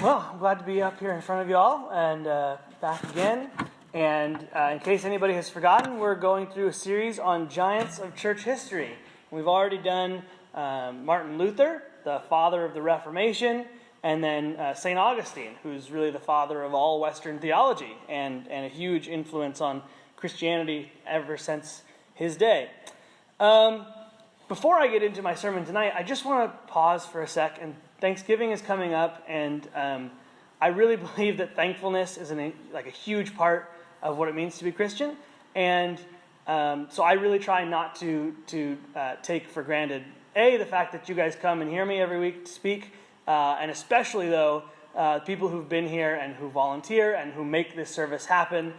Well, I'm glad to be up here in front of you all and back again. And in case anybody has forgotten, we're going through a series on giants of church history. We've already done Martin Luther, the father of the Reformation, and then St. Augustine, who's really the father of all Western theology and a huge influence on Christianity ever since his day. Before I get into my sermon tonight, I just want to pause for a sec. And Thanksgiving is coming up, and I really believe that thankfulness is a huge part of what it means to be Christian. And so I really try not to take for granted, the fact that you guys come and hear me every week to speak, and especially, though, people who've been here and who volunteer and who make this service happen,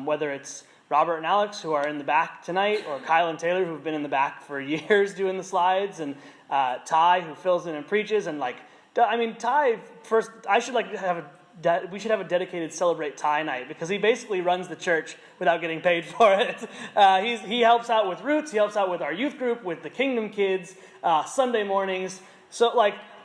whether it's Robert and Alex, who are in the back tonight, or Kyle and Taylor, who've been in the back for years doing the slides, and Ty, who fills in and preaches. And Ty, first, we should have a dedicated Celebrate Ty night, because he basically runs the church without getting paid for it. He helps out with Roots, he helps out with our youth group, with the Kingdom Kids, Sunday mornings. So,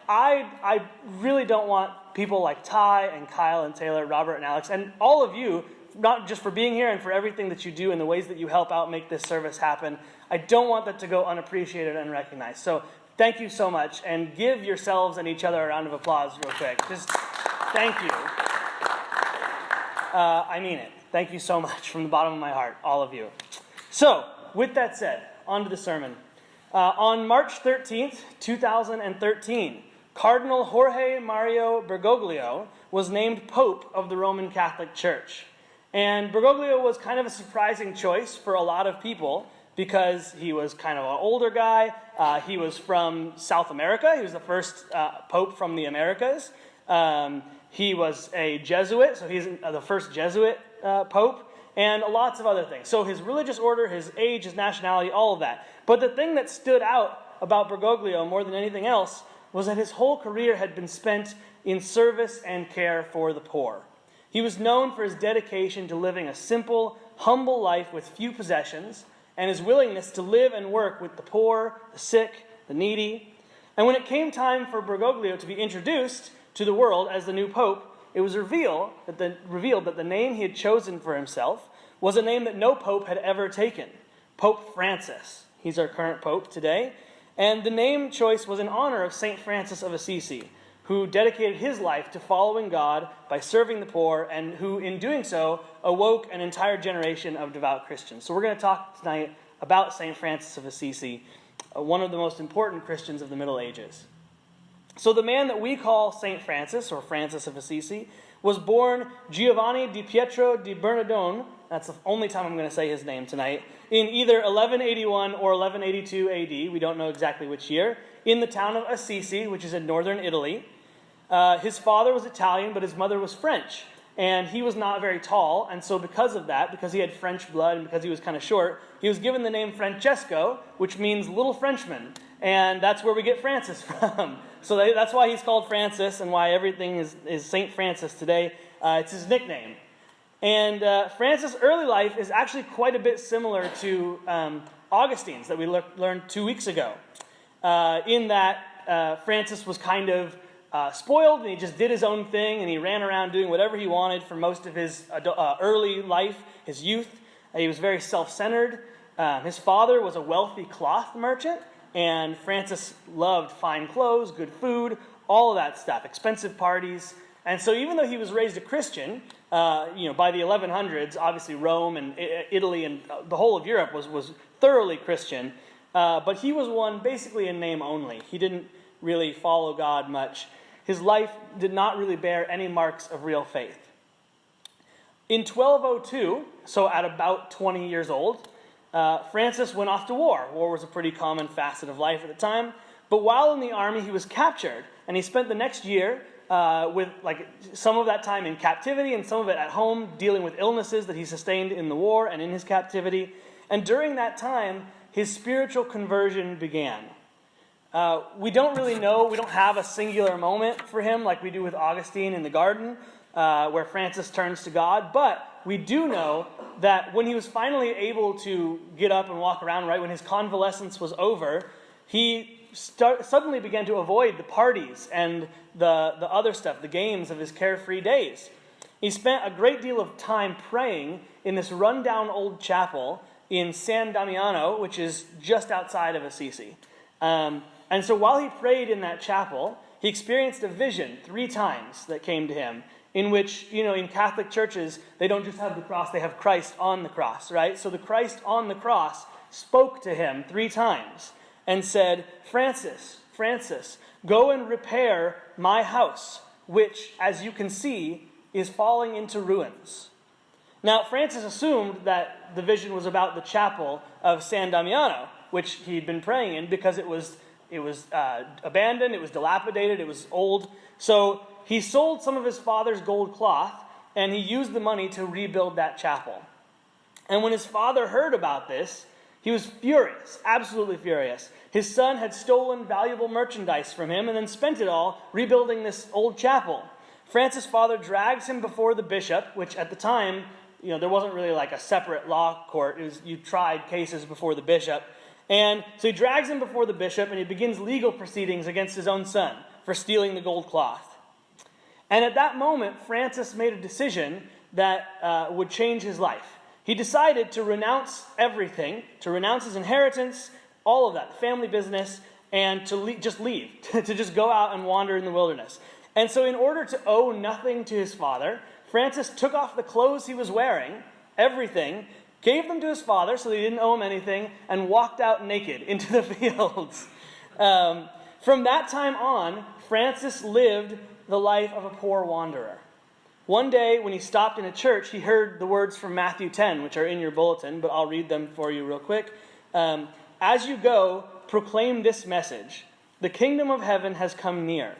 I really don't want people like Ty and Kyle and Taylor, Robert and Alex, and all of you, not just for being here and for everything that you do and the ways that you help out make this service happen. I don't want that to go unappreciated and unrecognized. So thank you so much, and give yourselves and each other a round of applause real quick. Just thank you. I mean it. Thank you so much from the bottom of my heart, all of you. So, with that said, on to the sermon. On March 13th, 2013, Cardinal Jorge Mario Bergoglio was named Pope of the Roman Catholic Church. And Bergoglio was kind of a surprising choice for a lot of people, because he was kind of an older guy. He was from South America. He was the first pope from the Americas. He was a Jesuit, so he's the first Jesuit pope, and lots of other things. So his religious order, his age, his nationality, all of that. But the thing that stood out about Bergoglio more than anything else was that his whole career had been spent in service and care for the poor. He was known for his dedication to living a simple, humble life with few possessions, and his willingness to live and work with the poor, the sick, the needy. And when it came time for Bergoglio to be introduced to the world as the new pope, it was revealed that the name he had chosen for himself was a name that no pope had ever taken, Pope Francis. He's our current pope today. And the name choice was in honor of St. Francis of Assisi, who dedicated his life to following God by serving the poor, and who, in doing so, awoke an entire generation of devout Christians. So we're going to talk tonight about St. Francis of Assisi, one of the most important Christians of the Middle Ages. So the man that we call St. Francis, or Francis of Assisi, was born Giovanni di Pietro di Bernardone, that's the only time I'm going to say his name tonight, in either 1181 or 1182 AD, we don't know exactly which year, in the town of Assisi, which is in northern Italy. His father was Italian, but his mother was French, and he was not very tall, and so because of that, because he had French blood and because he was kind of short, he was given the name Francesco, which means little Frenchman, and that's where we get Francis from. So that's why he's called Francis, and why everything is St. Francis today. It's his nickname. And Francis' early life is actually quite a bit similar to Augustine's that we learned 2 weeks ago, in that Francis was kind of spoiled, and he just did his own thing, and he ran around doing whatever he wanted for most of his early life, his youth. He was very self-centered. His father was a wealthy cloth merchant, and Francis loved fine clothes, good food, all of that stuff, expensive parties. And so even though he was raised a Christian, by the 1100s, obviously Rome and Italy and the whole of Europe was thoroughly Christian, but he was one basically in name only. He didn't really follow God much. His life did not really bear any marks of real faith. In 1202, so at about 20 years old, Francis went off to war. War was a pretty common facet of life at the time. But while in the army, he was captured, and he spent the next year with some of that time in captivity and some of it at home, dealing with illnesses that he sustained in the war and in his captivity. And during that time, his spiritual conversion began. We don't really know, we don't have a singular moment for him like we do with Augustine in the garden, where Francis turns to God, but we do know that when he was finally able to get up and walk around, right, when his convalescence was over, he suddenly began to avoid the parties and the other stuff, the games of his carefree days. He spent a great deal of time praying in this rundown old chapel in San Damiano, which is just outside of Assisi. And so while he prayed in that chapel, he experienced a vision 3 times that came to him, in which, in Catholic churches, they don't just have the cross, they have Christ on the cross, right? So the Christ on the cross spoke to him 3 times and said, Francis, Francis, go and repair my house, which, as you can see, is falling into ruins. Now, Francis assumed that the vision was about the chapel of San Damiano, which he'd been praying in, because it was abandoned, it was dilapidated, it was old. So he sold some of his father's gold cloth, and he used the money to rebuild that chapel. And when his father heard about this, he was furious, absolutely furious. His son had stolen valuable merchandise from him and then spent it all rebuilding this old chapel. Francis' father drags him before the bishop, which at the time, there wasn't really like a separate law court. You tried cases before the bishop. And so he drags him before the bishop, and he begins legal proceedings against his own son for stealing the gold cloth. And at that moment, Francis made a decision that would change his life. He decided to renounce everything, to renounce his inheritance, all of that, the family business, and to just leave, to just go out and wander in the wilderness. And so in order to owe nothing to his father, Francis took off the clothes he was wearing, everything, gave them to his father so that he didn't owe him anything, and walked out naked into the fields. From that time on, Francis lived the life of a poor wanderer. One day, when he stopped in a church, he heard the words from Matthew 10, which are in your bulletin, but I'll read them for you real quick. As you go, proclaim this message: the kingdom of heaven has come near.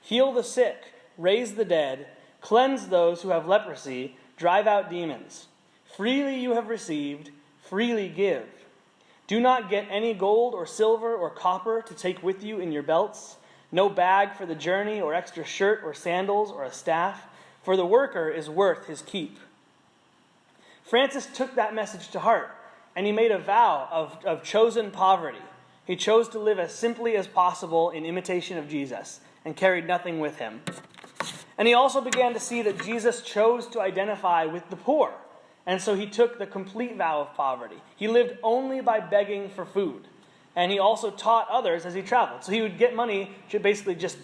Heal the sick, raise the dead, cleanse those who have leprosy, drive out demons. Freely you have received, freely give. Do not get any gold or silver or copper to take with you in your belts, no bag for the journey or extra shirt or sandals or a staff, for the worker is worth his keep. Francis took that message to heart, and he made a vow of chosen poverty. He chose to live as simply as possible in imitation of Jesus, and carried nothing with him. And he also began to see that Jesus chose to identify with the poor, and so he took the complete vow of poverty. He lived only by begging for food, and he also taught others as he traveled. So he would get money basically just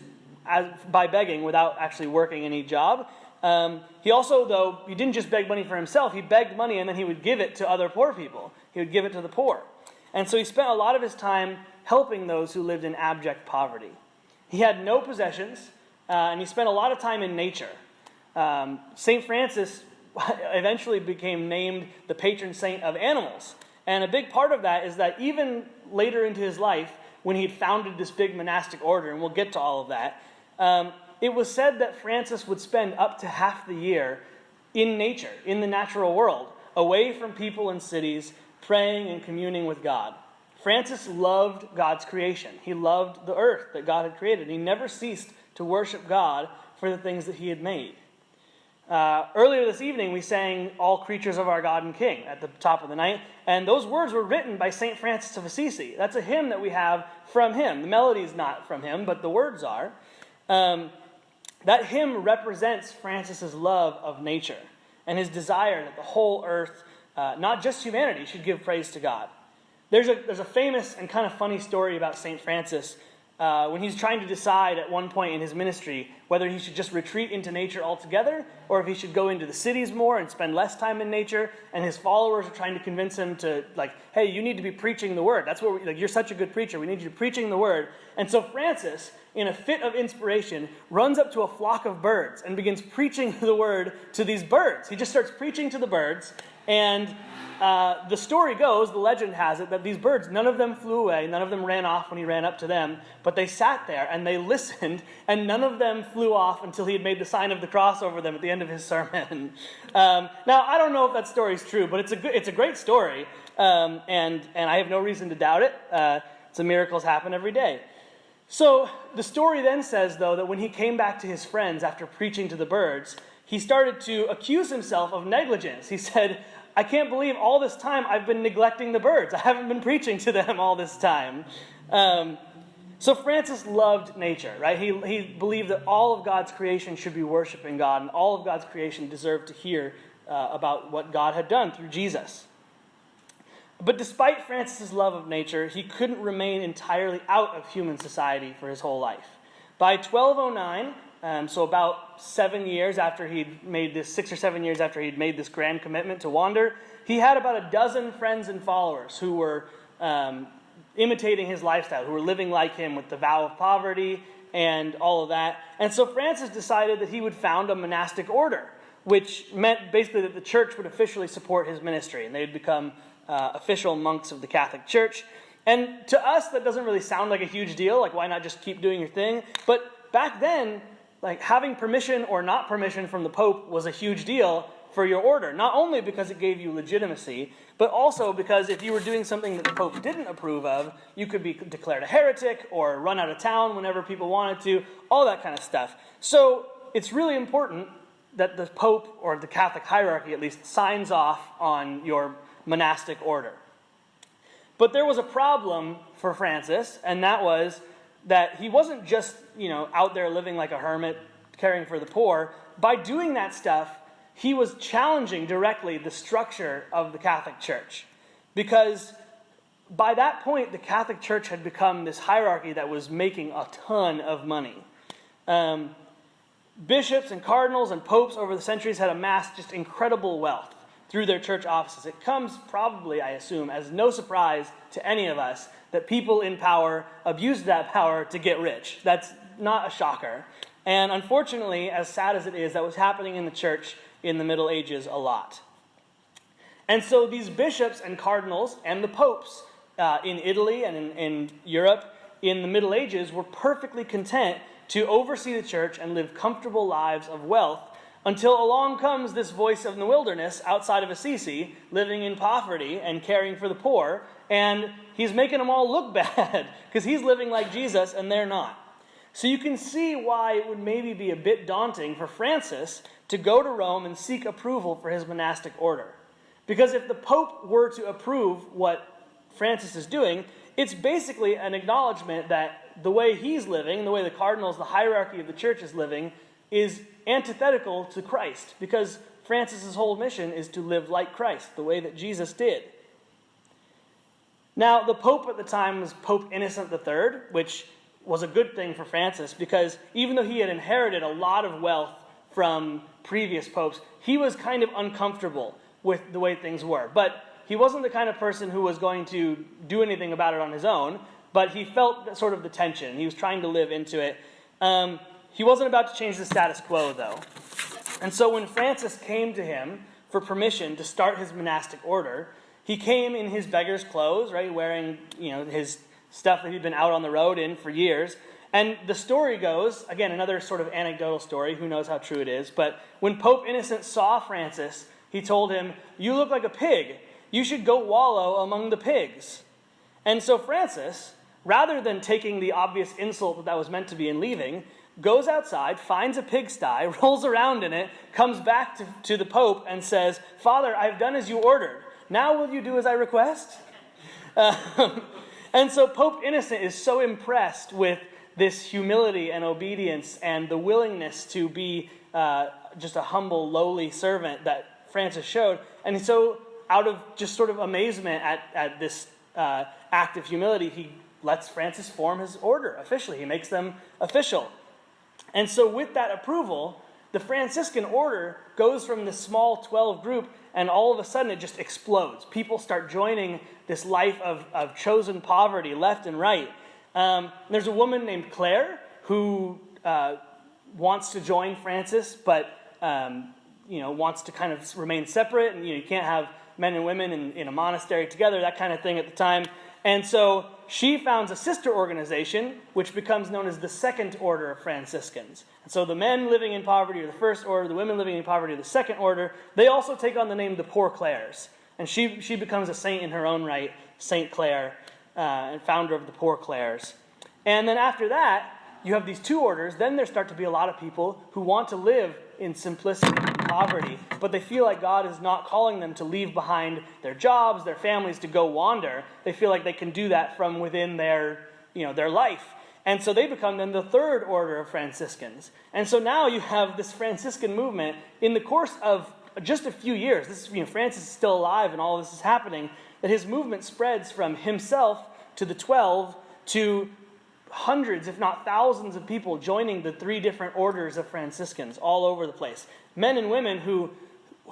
by begging without actually working any job. He also, though, he didn't just beg money for himself. He begged money and then he would give it to other poor people. He would give it to the poor. And so he spent a lot of his time helping those who lived in abject poverty. He had no possessions, and he spent a lot of time in nature. St. Francis eventually became named the patron saint of animals. And a big part of that is that even later into his life, when he'd founded this big monastic order, and we'll get to all of that, it was said that Francis would spend up to half the year in nature, in the natural world, away from people and cities, praying and communing with God. Francis loved God's creation. He loved the earth that God had created. He never ceased to worship God for the things that he had made. Earlier this evening, we sang All Creatures of Our God and King at the top of the night, and those words were written by St. Francis of Assisi. That's a hymn that we have from him. The melody is not from him, but the words are. That hymn represents Francis's love of nature and his desire that the whole earth, not just humanity, should give praise to God. There's a famous and kind of funny story about St. Francis when he's trying to decide at one point in his ministry whether he should just retreat into nature altogether or if he should go into the cities more and spend less time in nature. And his followers are trying to convince him to, hey, you need to be preaching the word. That's what you're such a good preacher. We need you preaching the word. And so Francis, in a fit of inspiration, runs up to a flock of birds and begins preaching the word to these birds. He just starts preaching to the birds, and the story goes, the legend has it, that these birds, none of them flew away, none of them ran off when he ran up to them, but they sat there and they listened, and none of them flew off until he had made the sign of the cross over them at the end of his sermon. Now, I don't know if that story is true, but it's a great story, and I have no reason to doubt it. Some miracles happen every day. So the story then says, though, that when he came back to his friends after preaching to the birds, he started to accuse himself of negligence. He said, I can't believe all this time I've been neglecting the birds. I haven't been preaching to them all this time. So Francis loved nature, right? He believed that all of God's creation should be worshiping God, and all of God's creation deserved to hear about what God had done through Jesus. But despite Francis's love of nature, he couldn't remain entirely out of human society for his whole life. By 1209, so about 7 years after he'd made this, 6 or 7 years after he'd made this grand commitment to wander, he had about a dozen friends and followers who were imitating his lifestyle, who were living like him with the vow of poverty and all of that. And so Francis decided that he would found a monastic order, which meant basically that the church would officially support his ministry, and they'd become official monks of the Catholic Church. And to us, that doesn't really sound like a huge deal. Like, why not just keep doing your thing? But back then, like, having permission or not permission from the Pope was a huge deal for your order. Not only because it gave you legitimacy, but also because if you were doing something that the Pope didn't approve of, you could be declared a heretic or run out of town whenever people wanted to, all that kind of stuff. So it's really important that the Pope, or the Catholic hierarchy at least, signs off on your monastic order. But there was a problem for Francis, and that was that he wasn't just, out there living like a hermit, caring for the poor. By doing that stuff, he was challenging directly the structure of the Catholic Church. Because by that point, the Catholic Church had become this hierarchy that was making a ton of money. Bishops and cardinals and popes over the centuries had amassed just incredible wealth through their church offices. It comes probably, I assume, as no surprise to any of us that people in power abused that power to get rich. That's not a shocker. And unfortunately, as sad as it is, that was happening in the church in the Middle Ages a lot. And so these bishops and cardinals and the popes in Italy and in Europe in the Middle Ages were perfectly content to oversee the church and live comfortable lives of wealth, until along comes this voice of the wilderness outside of Assisi, living in poverty and caring for the poor, and he's making them all look bad because he's living like Jesus and they're not. So you can see why it would maybe be a bit daunting for Francis to go to Rome and seek approval for his monastic order. Because if the Pope were to approve what Francis is doing, it's basically an acknowledgement that the way he's living, the way the cardinals, the hierarchy of the church is living, is antithetical to Christ, because Francis's whole mission is to live like Christ, the way that Jesus did. Now, the Pope at the time was Pope Innocent III, which was a good thing for Francis, because even though he had inherited a lot of wealth from previous popes, he was kind of uncomfortable with the way things were. But he wasn't the kind of person who was going to do anything about it on his own, but he felt sort of the tension. He was trying to live into it. He wasn't about to change the status quo, though. And so when Francis came to him for permission to start his monastic order, he came in his beggar's clothes, right, wearing, his stuff that he'd been out on the road in for years. And the story goes, again, another sort of anecdotal story, who knows how true it is, but when Pope Innocent saw Francis, he told him, "You look like a pig. You should go wallow among the pigs." And so Francis, rather than taking the obvious insult that was meant to be and leaving, goes outside, finds a pigsty, rolls around in it, comes back to the Pope and says, "Father, I've done as you ordered. Now will you do as I request?" And so Pope Innocent is so impressed with this humility and obedience and the willingness to be just a humble, lowly servant that Francis showed. And so out of just sort of amazement at this act of humility, he lets Francis form his order officially. He makes them official. And so with that approval, the Franciscan order goes from this small 12 group, and all of a sudden it just explodes. People start joining this life of chosen poverty left and right. There's a woman named Claire who wants to join Francis, but wants to kind of remain separate, and you can't have men and women in a monastery together, that kind of thing at the time. And so she founds a sister organization, which becomes known as the Second Order of Franciscans. And so the men living in poverty are the first order, the women living in poverty are the second order. They also take on the name the Poor Clares. And she becomes a saint in her own right, Saint Clare, and founder of the Poor Clares. And then after that, you have these two orders. Then there start to be a lot of people who want to live in simplicity and poverty, but they feel like God is not calling them to leave behind their jobs, their families, to go wander. They feel like they can do that from within their life. And so they become then the third order of Franciscans. And so now you have this Franciscan movement in the course of just a few years. This is, Francis is still alive and all this is happening, that his movement spreads from himself to the 12 to hundreds, if not thousands of people joining the 3 different orders of Franciscans all over the place. Men and women who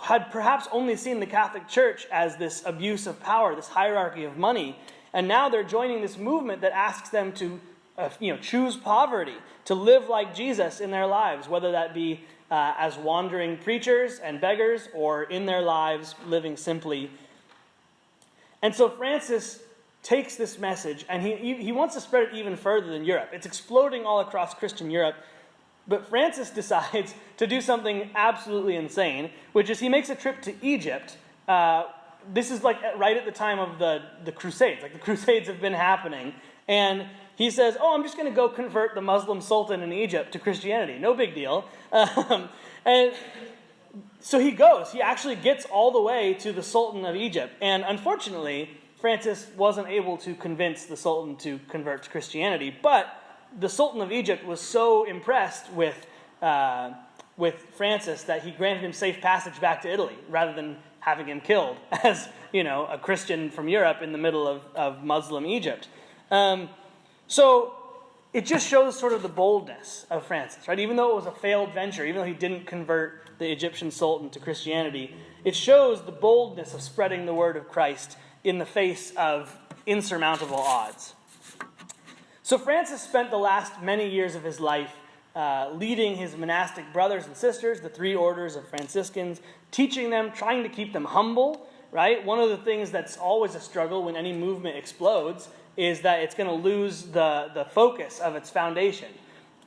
had perhaps only seen the Catholic Church as this abuse of power, this hierarchy of money, and now they're joining this movement that asks them to choose poverty, to live like Jesus in their lives, whether that be as wandering preachers and beggars, or in their lives living simply. And so Francis takes this message, and he wants to spread it even further than Europe. It's exploding all across Christian Europe, but Francis decides to do something absolutely insane, which is he makes a trip to Egypt. This is like right at the time of the Crusades. Like the Crusades have been happening, and he says, I'm just going to go convert the Muslim Sultan in Egypt to Christianity. No big deal. And so he goes. He actually gets all the way to the Sultan of Egypt. And unfortunately, Francis wasn't able to convince the Sultan to convert to Christianity. But the Sultan of Egypt was so impressed with Francis that he granted him safe passage back to Italy, rather than having him killed as, a Christian from Europe in the middle of Muslim Egypt. So it just shows sort of the boldness of Francis, right? Even though it was a failed venture, even though he didn't convert the Egyptian sultan to Christianity, it shows the boldness of spreading the word of Christ in the face of insurmountable odds. So Francis spent the last many years of his life leading his monastic brothers and sisters, the 3 orders of Franciscans, teaching them, trying to keep them humble, right? One of the things that's always a struggle when any movement explodes is that it's going to lose the focus of its foundation.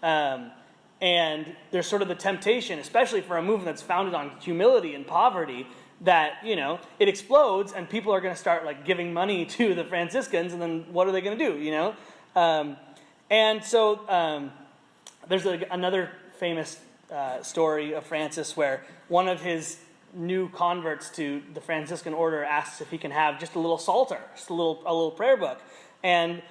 And there's sort of the temptation, especially for a movement that's founded on humility and poverty, that, it explodes and people are going to start like giving money to the Franciscans, and then what are they going to do, And so there's another famous story of Francis where one of his new converts to the Franciscan order asks if he can have just a little psalter, just a little prayer book. And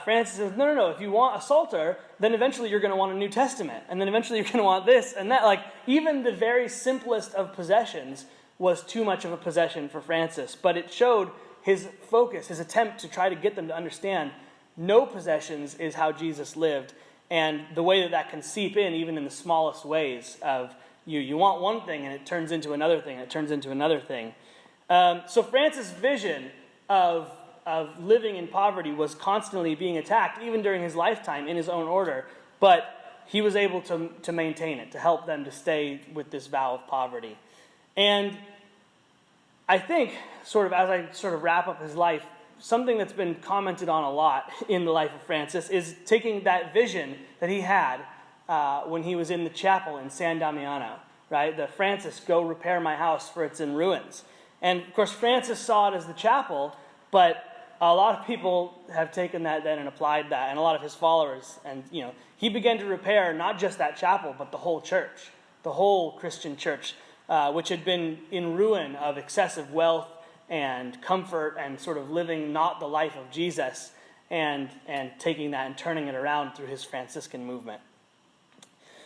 Francis says, no, if you want a psalter, then eventually you're going to want a New Testament. And then eventually you're going to want this and that. Like, even the very simplest of possessions was too much of a possession for Francis. But it showed his focus, his attempt to try to get them to understand no possessions is how Jesus lived. And the way that can seep in, even in the smallest ways of you want one thing and it turns into another thing, and it turns into another thing. So Francis' vision of living in poverty was constantly being attacked, even during his lifetime in his own order. But he was able to maintain it, to help them to stay with this vow of poverty. And I think, as I wrap up his life, something that's been commented on a lot in the life of Francis is taking that vision that he had when he was in the chapel in San Damiano, right? The Francis, go repair my house, for it's in ruins. And of course, Francis saw it as the chapel, but a lot of people have taken that then and applied that, and a lot of his followers. And, he began to repair not just that chapel, but the whole church, the whole Christian church, which had been in ruin of excessive wealth and comfort and sort of living not the life of Jesus, and taking that and turning it around through his Franciscan movement.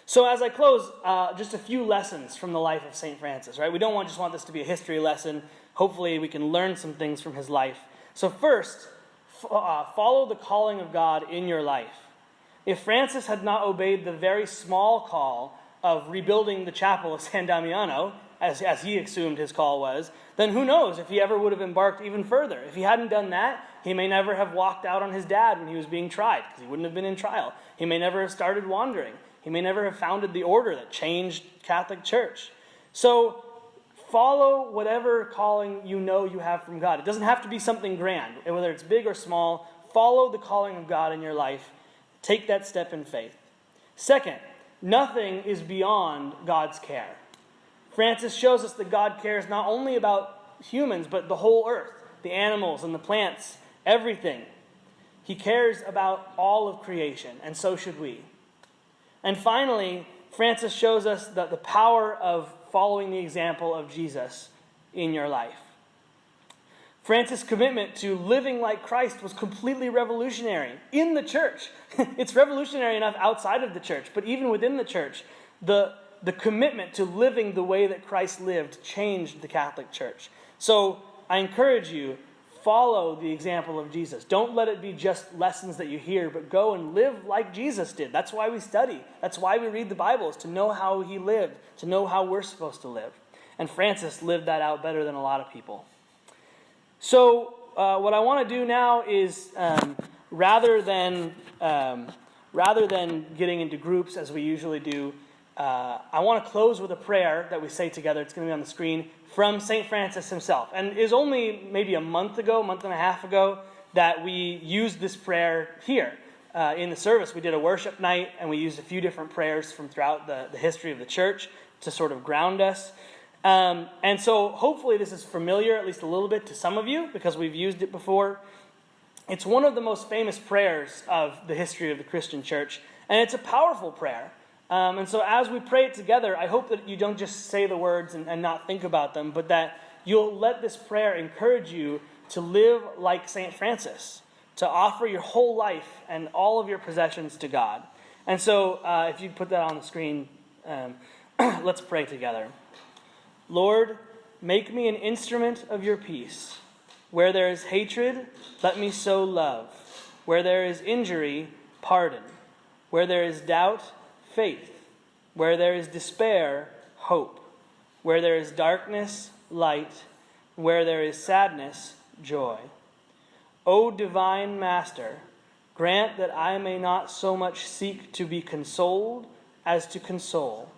So as I close, just a few lessons from the life of St. Francis, right? We don't just want this to be a history lesson. Hopefully we can learn some things from his life. So first, follow the calling of God in your life. If Francis had not obeyed the very small call of rebuilding the chapel of San Damiano, as he assumed his call was, then who knows if he ever would have embarked even further. If he hadn't done that, he may never have walked out on his dad when he was being tried, because he wouldn't have been in trial. He may never have started wandering. He may never have founded the order that changed Catholic Church. So follow whatever calling you know you have from God. It doesn't have to be something grand, whether it's big or small. Follow the calling of God in your life. Take that step in faith. Second, nothing is beyond God's care. Francis shows us that God cares not only about humans, but the whole earth, the animals and the plants, everything. He cares about all of creation, and so should we. And finally, Francis shows us the power of following the example of Jesus in your life. Francis' commitment to living like Christ was completely revolutionary in the church. It's revolutionary enough outside of the church, but even within the church, the commitment to living the way that Christ lived changed the Catholic Church. So I encourage you, follow the example of Jesus. Don't let it be just lessons that you hear, but go and live like Jesus did. That's why we study. That's why we read the Bible, is to know how he lived, to know how we're supposed to live. And Francis lived that out better than a lot of people. So what I want to do now is, rather than getting into groups as we usually do, I want to close with a prayer that we say together. It's going to be on the screen, from St. Francis himself. And it was only maybe a month and a half ago, that we used this prayer here in the service. We did a worship night, and we used a few different prayers from throughout the history of the church to sort of ground us. And so hopefully this is familiar, at least a little bit, to some of you, because we've used it before. It's one of the most famous prayers of the history of the Christian church, and it's a powerful prayer. And so as we pray it together, I hope that you don't just say the words and not think about them, but that you'll let this prayer encourage you to live like St. Francis, to offer your whole life and all of your possessions to God. And so if you put that on the screen, let's pray together. Lord, make me an instrument of your peace. Where there is hatred, let me sow love. Where there is injury, pardon. Where there is doubt, faith. Where there is despair, hope. Where there is darkness, light. Where there is sadness, joy. O divine Master, grant that I may not so much seek to be consoled as to console,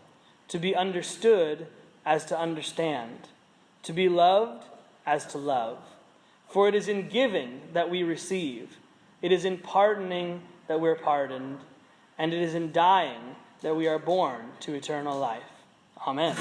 to be understood as to understand, to be loved as to love. For it is in giving that we receive, it is in pardoning that we're pardoned, and it is in dying that we are born to eternal life. Amen.